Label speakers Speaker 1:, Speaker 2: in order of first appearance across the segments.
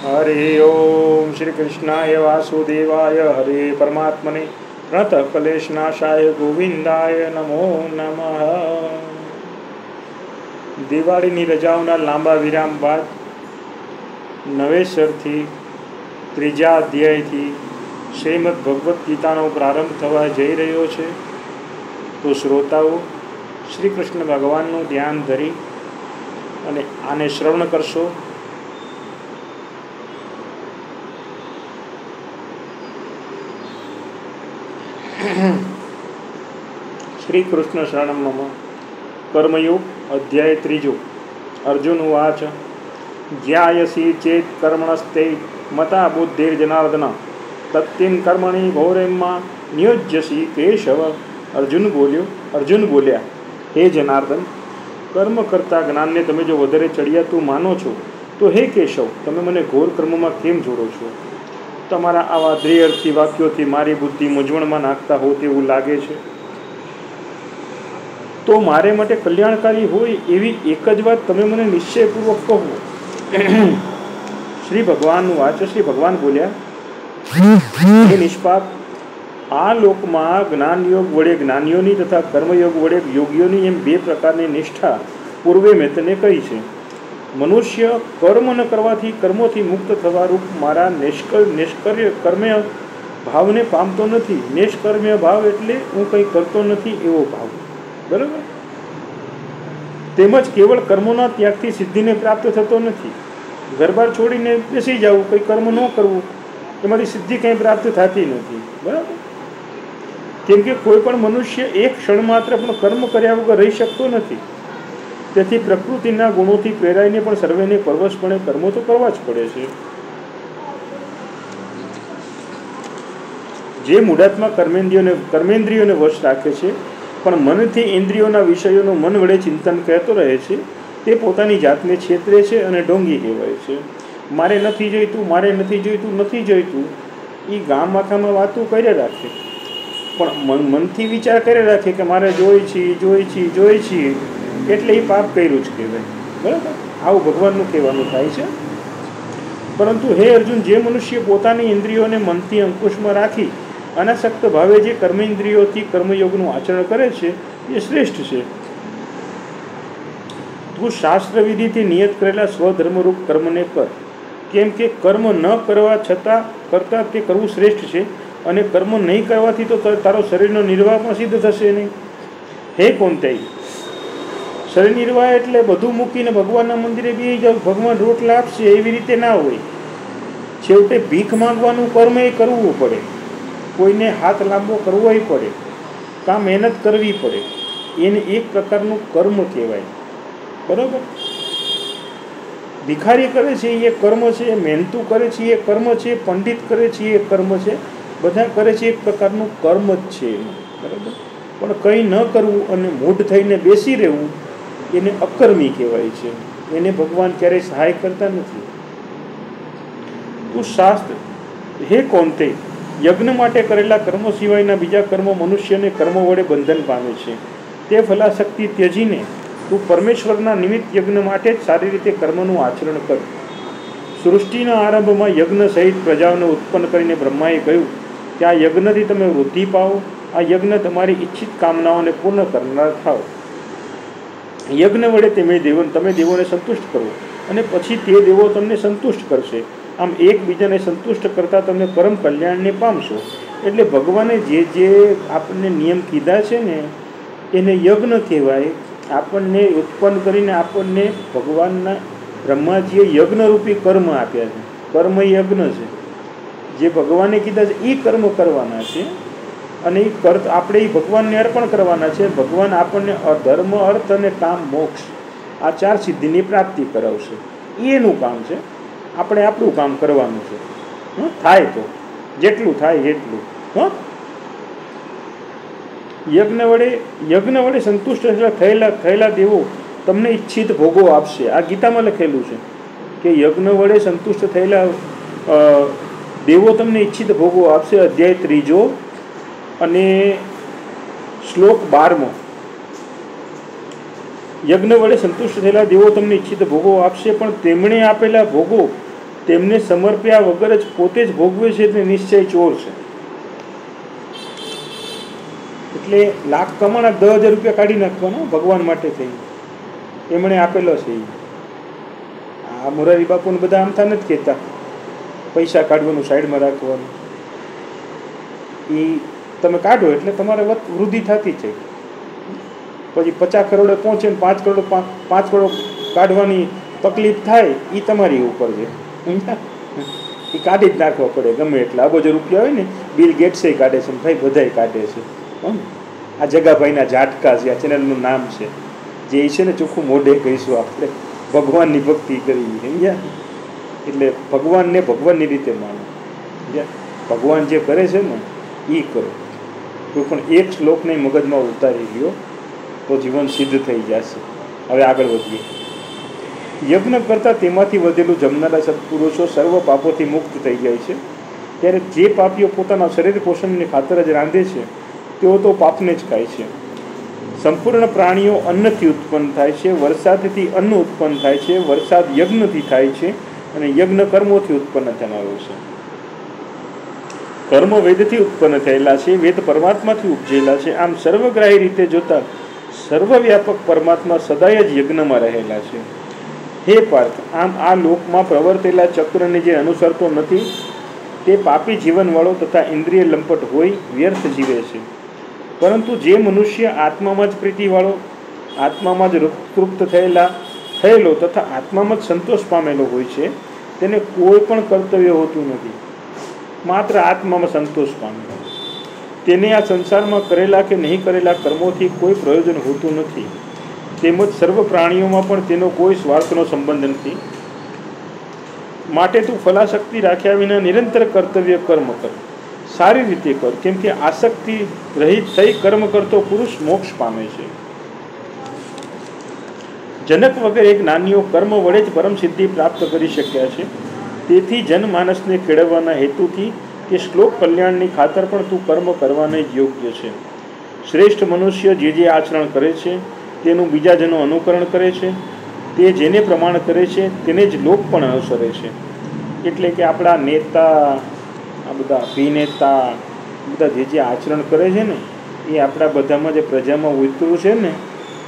Speaker 1: हरि ओम श्री कृष्णाय वासुदेवाय हरे परमात्मने प्रणतः क्लेशनाशाय गोविंदाय नमो नमः। દિવાળીની રજાઓના લાંબા વિરામ બાદ નવેસરથી ત્રીજા અધ્યાયથી શ્રીમદ્ ભગવદ્ ગીતાનો પ્રારંભ થવા જઈ રહ્યો છે. તો શ્રોતાઓ શ્રી કૃષ્ણ ભગવાનનું ધ્યાન ધરી અને આને શ્રવણ કરશો. શ્રી કૃષ્ણ શરણમ મમ. કર્મયોગ અધ્યાય ત્રીજો. અર્જુન ઉવાચ જ્ઞાયસી ચેત કર્મણસ્તે મતા બુદ્ધિર્જનાર્દન તત્તિન કર્મણી ઘોરેમાં નિયોજ્યસી કેશવ. અર્જુન બોલ્યા, હે જનાર્દન, કર્મ કરતા જ્ઞાનને તમે જો વધારે ચડિયાતું માનો છો તો હે કેશવ, તમે મને ઘોર કર્મમાં કેમ જોડો છો? તમારા આવા દ્રેયર્થી વાક્યોથી મારી બુદ્ધિ મૂંઝવણમાં નાખતા હો તેવું લાગે છે. તો મારે માટે કલ્યાણકારી હોય એવી એક જ વાત તમે મને નિશ્ચયપૂર્વક કહો. શ્રી ભગવાનનું વાચ. શ્રી ભગવાન બોલ્યા, હે નિષ્પાપ, આ લોકમાં જ્ઞાનયોગ વડે જ્ઞાનીઓની તથા કર્મયોગ વડે યોગીઓની એમ બે પ્રકારની નિષ્ઠા પૂર્વે મેં તને કહી છે. મનુષ્ય કર્મ ન કરવાથી કર્મોથી મુક્ત થવા રૂપ મારા નિષ્કર્મ્ય કર્મ્ય ભાવને પામતો નથી. નિષ્કર્મ્ય ભાવ એટલે હું કંઈ કરતો નથી એવો ભાવ, બરાબર. તેમજ કેવળ કર્મોના ત્યાગથી સિદ્ધિને પ્રાપ્ત થતો નથી. ઘરબાર છોડીને બેસી જવું, કંઈ કર્મ ન કરવું, એમાંથી સિદ્ધિ કંઈ પ્રાપ્ત થતી નથી, બરાબર. કેમ કે કોઈ પણ મનુષ્ય એક ક્ષણ માત્ર પણ કર્મ કર્યા વગર રહી શકતો નથી. તેથી પ્રકૃતિના ગુણોથી પ્રેરાઈને પણ સર્વેને પરવશપણે કર્મો તો કરવા જ પડે છે. જે મૂઢાત્મા કર્મેન્દ્રિયોને વશ રાખે છે પણ મનથી ઇન્દ્રિયોના વિષયોનું મન વડે ચિંતન કહેતો રહે છે, તે પોતાની જાતને છેતરે છે અને ઢોંગી કહેવાય છે. મારે નથી જોઈતું, મારે નથી જોઈતું, નથી જોઈતું, એ ગામ આખામાં વાતું કર્યા રાખે, પણ મનથી વિચાર કર્યા રાખે કે મારે જોઈ છીએ એટલે એ પાપ કર્યું જ કહેવાય, બરાબર. આવું ભગવાનનું કહેવાનું થાય છે. પરંતુ હે અર્જુન, જે મનુષ્ય પોતાની ઇન્દ્રિયોને મનથી અંકુશમાં રાખી અનાસક્ત ભાવે જે કર્મેન્દ્રિયોથી કર્મયોગનું આચરણ કરે છે એ શ્રેષ્ઠ છે. તું શાસ્ત્ર વિધિથી નિયત કરેલા સ્વધર્મરૂપ કર્મને કર, કેમ કે કર્મ ન કરવા છતાં કરતાં તે કરવું શ્રેષ્ઠ છે, અને કર્મ નહીં કરવાથી તો તારો શરીરનો નિર્વાહ પણ સિદ્ધ થશે નહીં. હે કોંતેય, શરીર નિર્વાહ એટલે બધું મૂકીને ભગવાનના મંદિરે બેસી જાવ, ભગવાન રોટલા આપશે એવી રીતે ના હોય. છેવટે ભીખ માંગવાનું કર્મ એ કરવું પડે, કોઈને હાથ લાંબો કરવોય પડે, કાં મહેનત કરવી પડે. એને એક પ્રકારનું કર્મ કહેવાય, બરાબર. ભિખારી કરે છે એ કર્મ છે, મહેનતું કરે છે એ કર્મ છે, પંડિત કરે છે એ કર્મ છે, બધા કરે છે એક પ્રકારનું કર્મ જ છે, બરાબર. પણ કંઈ ન કરવું અને મૂઢ થઈને બેસી રહેવું એને અકર્મી કહેવાય છે. એને ભગવાન ક્યારેય સહાય કરતા નથી. તું શાસ્ત્ર, હે કોંતે, યજ્ઞ માટે કરેલા કર્મો સિવાયના બીજા કર્મો મનુષ્યને કર્મ વડે બંધન પામે છે. તે ફલાશક્તિ ત્યજીને તું પરમેશ્વરના નિમિત્ત યજ્ઞ માટે જ સારી રીતે કર્મનું આચરણ કર. સૃષ્ટિના આરંભમાં યજ્ઞ સહિત પ્રજાઓને ઉત્પન્ન કરીને બ્રહ્માએ કહ્યું કે આ યજ્ઞથી તમે વૃદ્ધિ પાઓ, આ યજ્ઞ તમારી ઈચ્છિત કામનાઓને પૂર્ણ કરનાર થાવ. યજ્ઞ વડે તમે દેવોને સંતુષ્ટ કરો અને પછી તે દેવો તમને સંતુષ્ટ કરશે. આમ એકબીજાને સંતુષ્ટ કરતાં તમે પરમ કલ્યાણને પામશો. એટલે ભગવાને જે આપણને નિયમ કીધા છે ને એને યજ્ઞ કહેવાય. આપણને ઉત્પન્ન કરીને આપણને ભગવાનના બ્રહ્માજીએ યજ્ઞરૂપી કર્મ આપ્યા છે. કર્મ યજ્ઞ છે. જે ભગવાને કીધા છે એ કર્મ કરવાના છે, અને એ આપણે એ ભગવાનને અર્પણ કરવાના છે. ભગવાન આપણને ધર્મ, અર્થ અને કામ, મોક્ષ આ ચાર સિદ્ધિની પ્રાપ્તિ કરાવશે. એનું કામ છે. આપણે આપણું કામ કરવાનું છે. થાય તો જેટલું થાય એટલું. યજ્ઞ વડે સંતુષ્ટ થયેલા દેવો તમને ઈચ્છિત ભોગો આપશે. આ ગીતામાં લખેલું છે કે યજ્ઞ વડે સંતુષ્ટ થયેલા દેવો તમને ઈચ્છિત ભોગો આપશે. અધ્યાય 3 અને શ્લોક 12. યજ્ઞ વડે સંતુષ્ટ થયેલા દેવો તમને ઈચ્છિત ભોગો આપશે, પણ તેમણે આપેલા ભોગો તેમને સમર્પ્યા વગર જ પોતે જ ભોગવે છે તે નિશ્ચય ચોર છે. એટલે લાખ કમાણા 10,000 રૂપિયા કાઢી નાખવાનો ભગવાન માટે થઈ, એમણે આપેલો છે. આ મોરારી બાપુને બધા આમથા નથી કહેતા પૈસા કાઢવાનું સાઈડમાં રાખવાનું. એ તમે કાઢો એટલે તમારે વૃદ્ધિ થતી છે. પછી 50 કરોડે પહોંચે ને 5 કરોડ કાઢવાની તકલીફ થાય એ તમારી ઉપર છે. એ કાઢી જ નાખવા પડે ગમે એટલા અબજો રૂપિયા હોય ને. બિલ ગેટ્સે કાઢે છે, ભાઈ બધાય કાઢે છે. આ જગાભાઈના ઝાટકા છે, આ ચેનલનું નામ છે. જે છે ને ચોખ્ખું મોઢે કહીશું આપણે ભગવાનની ભક્તિ કરી સમજ્યા. એટલે ભગવાનને ભગવાનની રીતે માનો. ભગવાન જે કરે છે ને એ કરો. કોઈ પણ એક શ્લોકને મગજમાં ઉતારી લ્યો તો જીવન સિદ્ધ થઈ જશે. હવે આગળ વધીએ. યજ્ઞ કરતાં તેમાંથી વધેલું જમનારા સત્પુરુષો સર્વ પાપોથી મુક્ત થઈ જાય છે. ત્યારે જે પાપીઓ પોતાના શરીર પોષણની ખાતર જ રાંધે છે તેઓ તો પાપને જ ખાય છે. સંપૂર્ણ પ્રાણીઓ અન્નથી ઉત્પન્ન થાય છે, વરસાદથી અન્ન ઉત્પન્ન થાય છે, વરસાદ યજ્ઞથી થાય છે અને યજ્ઞ કર્મોથી ઉત્પન્ન થનારો છે. કર્મ વેદથી ઉત્પન્ન થયેલા છે, વેદ પરમાત્માથી ઉપજેલા છે. આમ સર્વગ્રાહી રીતે જોતા સર્વવ્યાપક પરમાત્મા સદાય જ યજ્ઞમાં રહેલા છે. હે પાર્થ, આમ આ લોકમાં પ્રવર્તેલા ચક્રને જે અનુસરતો નથી તે પાપી જીવનવાળો તથા ઇન્દ્રિય લંપટ હોય વ્યર્થ જીવે છે. પરંતુ જે મનુષ્ય આત્મામાં જ પ્રીતિવાળો, આત્મામાં જ તૃપ્ત થયેલો તથા આત્મામાં જ સંતોષ પામેલો હોય છે તેને કોઈ પણ કર્તવ્ય હોતું નથી, માત્ર આત્મામાં સંતોષ પામેલો. તેને આ સંસારમાં કરેલા કે નહીં કરેલા કર્મોથી કોઈ પ્રયોજન હોતું નથી. તેમજ સર્વ પ્રાણીઓમાં પણ તેનો કોઈ સ્વાર્થનો સંબંધ નથી. માટે તું ફલાશક્તિ રાખ્યા વિના નિરંતર કર્તવ્ય કર્મ કર, સારી રીતે કર. કેમ કે આસક્તિ રહિત થઈ કર્મ કરતો પુરુષ મોક્ષ પામે છે. જનક વગેરે જ્ઞાનીઓ કર્મ વડે જ પરમ સિદ્ધિ પ્રાપ્ત કરી શક્યા છે. તેથી જનમાનસને કેળવવાના હેતુથી કે શ્લોક કલ્યાણની ખાતર પણ તું કર્મ કરવાને જ યોગ્ય છે. શ્રેષ્ઠ મનુષ્ય જે આચરણ કરે છે તેનું બીજા જનો અનુકરણ કરે છે. તે જેને પ્રમાણ કરે છે તેને જ લોક પણ અનુસરે છે. એટલે કે આપણા નેતા, આ બધા અભિનેતા બધા જે આચરણ કરે છે ને એ આપણા બધામાં જે પ્રજામાં ઉતર્યું છે ને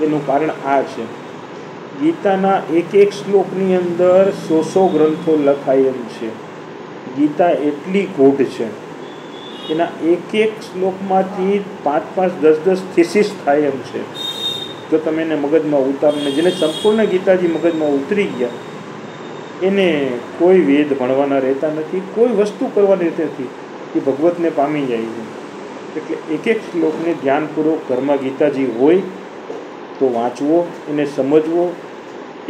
Speaker 1: એનું કારણ આ છે. ગીતાના એક એક શ્લોકની અંદર 100 ગ્રંથો લખાય એમ છે. ગીતા એટલી ગૂઢ છે. એના એક એક શ્લોકમાંથી 5-5, 10-10 થીસીસ થાય એમ છે. જો તમે એને મગજમાં ઉતારીને, જેને સંપૂર્ણ ગીતાજી મગજમાં ઉતરી ગયા એને કોઈ વેદ ભણવાના રહેતા નથી, કોઈ વસ્તુ કરવાની રહેતી નથી, એ ભગવતને પામી જાય છે. એટલે એક એક શ્લોકને ધ્યાનપૂર્વક ઘરમાં ગીતાજી હોય તો વાંચવો, એને સમજવો.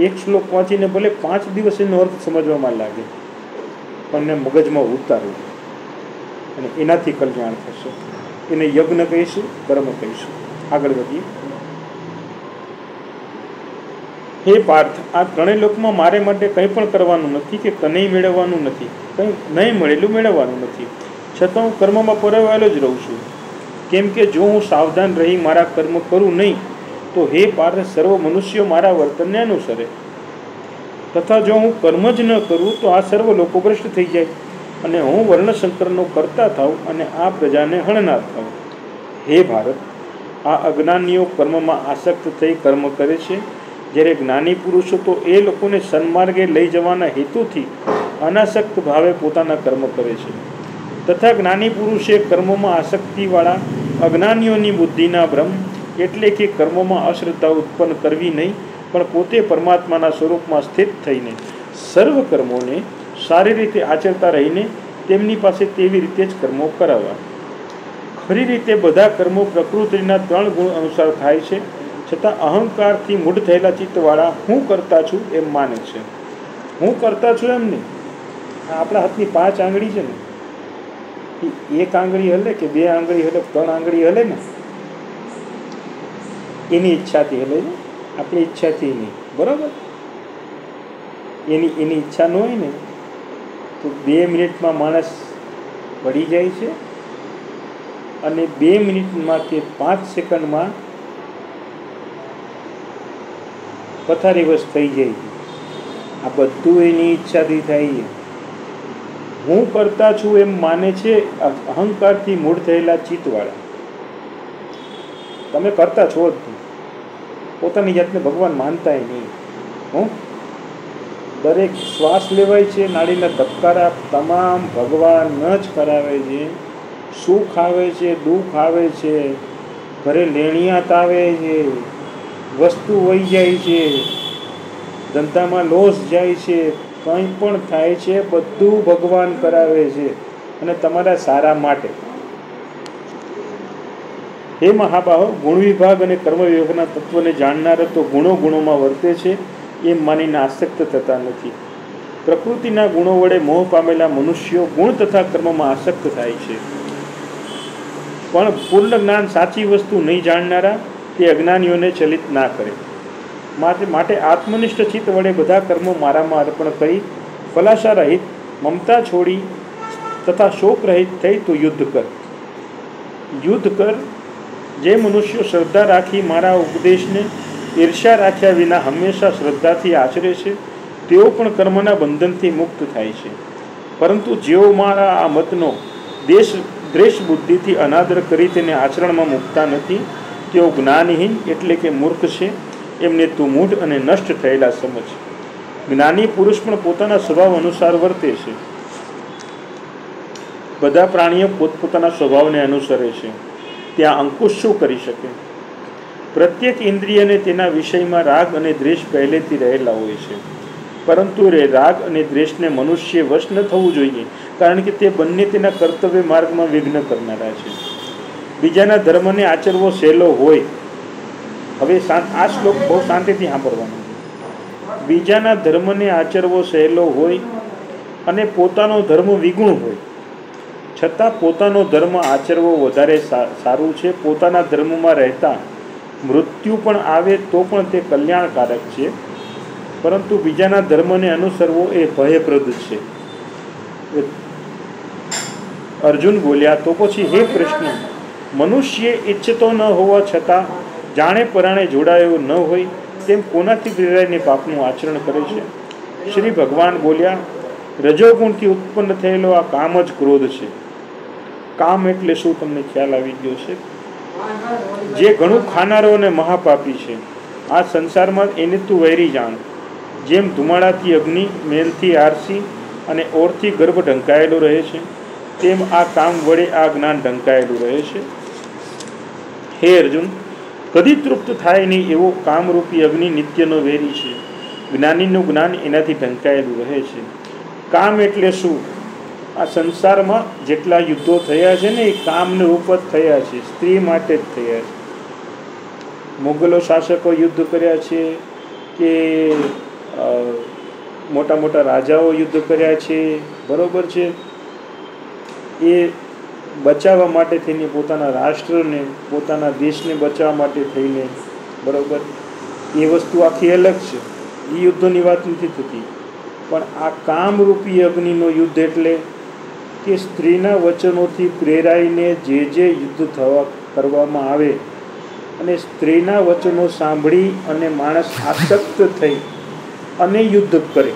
Speaker 1: એક શ્લોક વાંચીને ભલે 5 દિવસ એનો અર્થ સમજવામાં લાગે પણ એને મગજમાં ઉતારવું અને એનાથી કલ્યાણ થશે. એને યજ્ઞ કહીશું, કર્મ કહીશું. આગળ વધીએ. હે પાર્થ, આ ત્રણેય લોકમાં મારે માટે કંઈ પણ કરવાનું નથી કે કંઈ મેળવવાનું નથી, કંઈ નહીં મળેલું મેળવવાનું નથી, છતાં હું કર્મમાં પરોવાયેલો જ રહું છું. કેમ કે જો હું સાવધાન રહી મારા કર્મ કરું નહીં તો હે પાર્થ સર્વ મનુષ્યો મારા વર્તનને અનુસરે, તથા જો હું કર્મ જ ન કરું તો આ સર્વ લોકો ભ્રષ્ટ થઈ જાય અને હું વર્ણશંકરનો કરતા થાઉં અને આ પ્રજાને હણનાર થાઉં. હે ભારત, આ અજ્ઞાનીઓ કર્મમાં આસક્ત થઈ કર્મ કરે છે, જ્યારે જ્ઞાની પુરુષો તો એ લોકોને સન્માર્ગે લઈ જવાના હેતુથી અનાસક્ત ભાવે પોતાના કર્મ કરે છે. તથા જ્ઞાની પુરુષે કર્મોમાં આસક્તિવાળા અજ્ઞાનીઓની બુદ્ધિના ભ્રમ એટલે કે કર્મોમાં અશ્રદ્ધા ઉત્પન્ન કરવી નહીં, પણ પોતે પરમાત્માના સ્વરૂપમાં સ્થિત થઈને સર્વ કર્મોને સારી રીતે આચરતા રહીને તેમની પાસે તેવી રીતે જ કર્મો કરાવવા. ખરી રીતે બધા કર્મો પ્રકૃતિના 3 ગુણ અનુસાર થાય છે, છતાં અહંકારથી મૂઢ થયેલા ચિત્તવાળા હું કરતા છું એમ માને છે. હું કરતા છું એમ નહીં. આપણા હાથની 5 આંગળી છે ને, એક આંગળી હલે કે 2 આંગળી હલે, 3 આંગળી હલે ને એની ઈચ્છાથી હલે ને, આપણી ઈચ્છાથી નહીં. બરાબર? એની ઈચ્છા ન હોય ને તો 2 મિનિટમાં માણસ પડી જાય છે અને 2 મિનિટમાં કે 5 સેકન્ડમાં પથારીવશ થઈ જાય છે. આ બધું એની ઈચ્છાથી થાય છે. હું કરતા છું એમ માને છે અહંકારથી મૂળ થયેલા ચિત્તવાળા. તમે કરતા છો જ નહીં, પોતાની જાતને ભગવાન માનતાય નહીં. હું દરેક શ્વાસ લેવાય છે, નાડીના ધબકારા તમામ ભગવાન જ કરાવે છે. સુખ આવે છે, દુઃખ આવે છે, ઘરે લેણિયાત આવે છે, વસ્તુ વહી જાય છે, ધંધામાં લોસ જાય છે, કંઈ પણ થાય છે, બધું ભગવાન કરાવે છે અને તમારા સારા માટે. હે મહાબાહો, ગુણ વિભાગ અને કર્મ વિભાગના તત્વને જાણનાર તો ગુણો ગુણોમાં વર્તે છે એમ માનીને આસક્ત થતા નથી. પ્રકૃતિના ગુણો વડે મોહ પામેલા મનુષ્યો ગુણ તથા કર્મમાં આસક્ત થાય છે. પણ પૂર્ણ જ્ઞાન સાચી વસ્તુ નહીં જાણનારા તે અજ્ઞાનીઓને ચલિત ના કરે. માટે આત્મનિષ્ઠ ચિત્ત વડે બધા કર્મો મારામાં અર્પણ કરી ફલાશા રહિત, મમતા છોડી તથા શોક રહિત થઈ તો યુદ્ધ કર. યુદ્ધ કર. જે મનુષ્યો શ્રદ્ધા રાખી મારા ઉપદેશને ઈર્ષ્યા રાખ્યા વિના હંમેશા શ્રદ્ધાથી આચરે છે તેઓ પણ કર્મના બંધનથી મુક્ત થાય છે. પરંતુ જેઓ મારા આ મતનો દ્વેષ બુદ્ધિથી અનાદર કરી તેને આચરણમાં મૂકતા નથી તેઓ જ્ઞાનહીન એટલે કે મૂર્ખ છે. એમને તું મૂઢ અને નષ્ટ થયેલા સમજ. જ્ઞાની પુરુષ પણ પોતાના સ્વભાવ અનુસાર વર્તે છે. બધા પ્રાણીઓ પોતપોતાના સ્વભાવને અનુસરે છે. ત્યાં અંકુશ શું કરી શકે? પ્રત્યેક ઇન્દ્રિયને તેના વિષયમાં રાગ અને દ્વેષ પહેલેથી રહેલા હોય છે. પરંતુ રાગ અને દ્વેષને મનુષ્ય વશ ન થવું જોઈએ, કારણ કે તે બંને તેના કર્તવ્ય માર્ગમાં વિઘ્ન કરનારા છે. બીજાના ધર્મને આચરવો સહેલો હોય. હવે આ શ્લોક બહુ શાંતિથી સાંભળવાનો. બીજાના ધર્મને આચરવો સહેલો હોય અને પોતાનો ધર્મ વિગુણ હોય, છતાં પોતાનો ધર્મ આચરવો વધારે સારું છે. પોતાના ધર્મમાં રહેતા મૃત્યુ પણ આવે તો પણ તે કલ્યાણકારક છે, પરંતુ બીજાના ધર્મને અનુસરવો એ ભયપ્રદ છે. અર્જુન બોલ્યા, તો પછી હે કૃષ્ણ, મનુષ્ય ઈચ્છતો ન હોવા છતાં જાણે પરાણે જોડાયો ન હોય તેમ કોનાથી પ્રેરાઈને પાપનું આચરણ કરે છે? શ્રી ભગવાન બોલ્યા, રજોગુણથી ઉત્પન્ન થયેલો આ કામ જ ક્રોધ છે. કામ એટલે શું તમને ખ્યાલ આવી ગયો છે? જે ઘણું ખાનારો અને મહાપાપી છે. આ સંસારમાં એને તું વૈરી જાણ. જેમ ધુમાડાથી અગ્નિ, મેલથી આરસી અને ઓરથી ગર્ભ ઢંકાયેલો રહે છે, તેમ આ કામ વડે આ જ્ઞાન ઢંકાયેલું રહે છે. હે અર્જુન, કદી તૃપ્ત થાય નહીં એવો કામરૂપી અગ્નિ નિત્યનો વેરી છે. જ્ઞાનીનું જ્ઞાન એનાથી ઢંકાયેલું રહે છે. કામ એટલે શું? આ સંસારમાં જેટલા યુદ્ધો થયા છે ને એ કામને રૂપ જ થયા છે, સ્ત્રી માટે જ થયા છે. મુગલો શાસકો યુદ્ધ કર્યા છે કે મોટા મોટા રાજાઓ યુદ્ધ કર્યા છે, બરોબર છે. એ બચાવવા માટે થઈને, પોતાના રાષ્ટ્રને, પોતાના દેશને બચાવવા માટે થઈને, બરોબર, એ વસ્તુ આખી અલગ છે. એ યુદ્ધોની વાત નથી થતી. પણ આ કામરૂપી અગ્નિનો યુદ્ધ એટલે કે સ્ત્રીના વચનોથી પ્રેરાઈને જે યુદ્ધ કરવામાં આવે અને સ્ત્રીના વચનો સાંભળી અને માણસ આસક્ત થઈ અને યુદ્ધ કરે,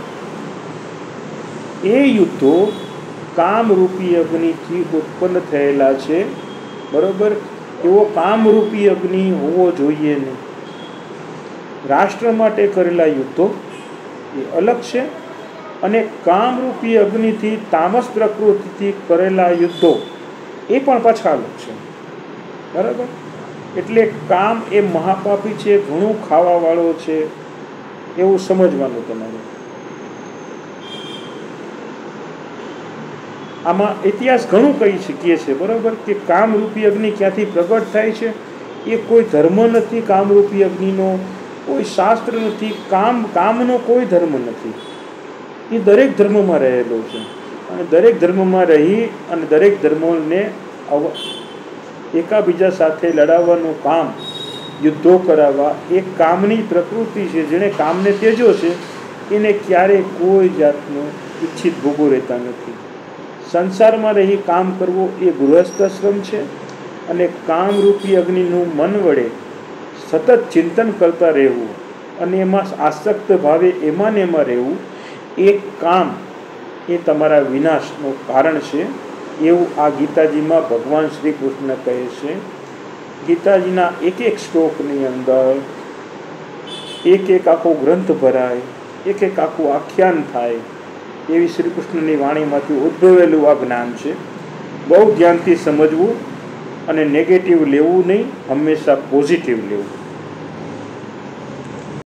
Speaker 1: એ યુદ્ધો કામરૂપી અગ્નિથી ઉત્પન્ન થયેલા છે. બરોબર, એવો કામરૂપી અગ્નિ હોવો જોઈએ નહીં. રાષ્ટ્ર માટે કરેલા યુદ્ધો એ અલગ છે, અને કામરૂપી અગ્નિથી, તામસ પ્રકૃતિથી કરેલા યુદ્ધો એ પણ પાછા અલગ છે. બરાબર, એટલે કામ એ મહાપાપી છે, ઘણું ખાવાવાળો છે, એવું સમજવાનું તમારે. આમાં ઇતિહાસ ઘણું કહી શકીએ છીએ, બરાબર, કે કામરૂપી અગ્નિ ક્યાંથી પ્રગટ થાય છે. એ કોઈ ધર્મ નથી. કામરૂપી અગ્નિનો કોઈ શાસ્ત્ર નથી. કામનો કોઈ ધર્મ નથી. એ દરેક ધર્મમાં રહેલો છે, અને દરેક ધર્મમાં રહી અને દરેક ધર્મોને એકાબીજા સાથે લડાવવાનું કામ, યુદ્ધો કરાવવા, એ કામની પ્રકૃતિ છે. જેણે કામને ત્યજ્યો છે એને ક્યારેય કોઈ જાતનો ઈચ્છિત ભોગો રહેતા નથી. સંસારમાં રહી કામ કરવું એ ગૃહસ્થાશ્રમ છે, અને કામરૂપી અગ્નિનું મન વડે સતત ચિંતન કરતા રહેવું અને એમાં આસક્ત ભાવે એમાં ને એમાં રહેવું, એ કામ એ તમારા વિનાશનું કારણ છે એવું આ ગીતાજીમાં ભગવાન શ્રી કૃષ્ણ કહે છે. ગીતાજીના એક એક શ્લોકની અંદર એક એક આખો ગ્રંથ ભરાય, એક એક આખું આખ્યાન થાય, એવી શ્રી કૃષ્ણની વાણીમાંથી ઉદ્ભવેલું આ જ્ઞાન છે. બહુ ધ્યાનથી સમજવું અને નેગેટિવ લેવું નહીં, હંમેશા પોઝિટિવ લેવું.